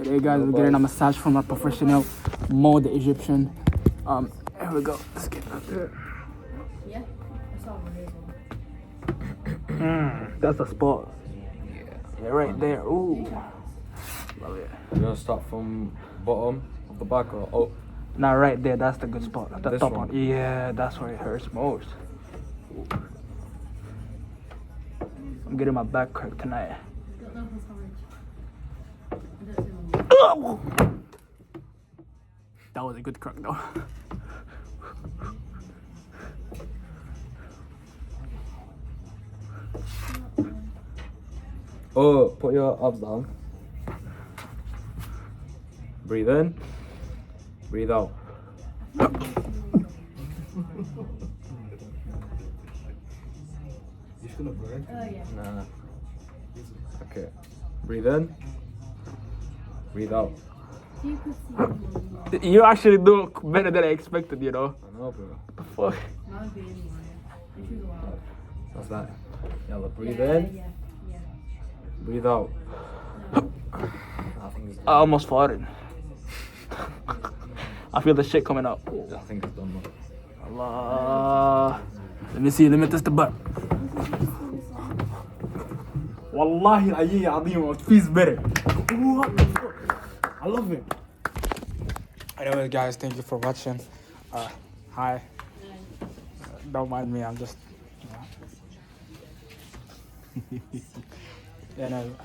Today, guys, we're getting a massage from a professional, Mo the Egyptian. Here we go. Let's get up there. Yeah, I saw That's a spot. Yeah, right there. Ooh, love it. You gonna start from bottom of the back or up? Now, right there, that's the good spot. The This top one? one. Yeah, that's where it hurts most. Ooh. I'm getting my back cracked tonight. don't know if it's orange. That was a good crack, though. Oh, put your abs down. Breathe in. Breathe out. Yeah. Nah. Okay. Breathe in. Breathe out. You could see You actually do better than I expected, you know. I know, bro. Fuck. Mine would be anywhere. If you go out. What's that? Yalla, breathe Yeah, in. yeah. Breathe out. No. I think it's I done. almost farted. I feel the shit coming out. I think it's done. Allah. Let me see. Let me test the butt. Wallahi al-Azim, it feels better. What the fuck? I love it. Anyways, guys, thank you for watching. Hi. Don't mind me. I'm just.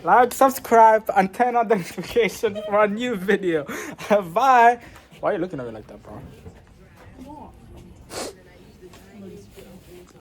Like, subscribe, and turn on the notification for a new video. Bye. Why are you looking at me like that, bro?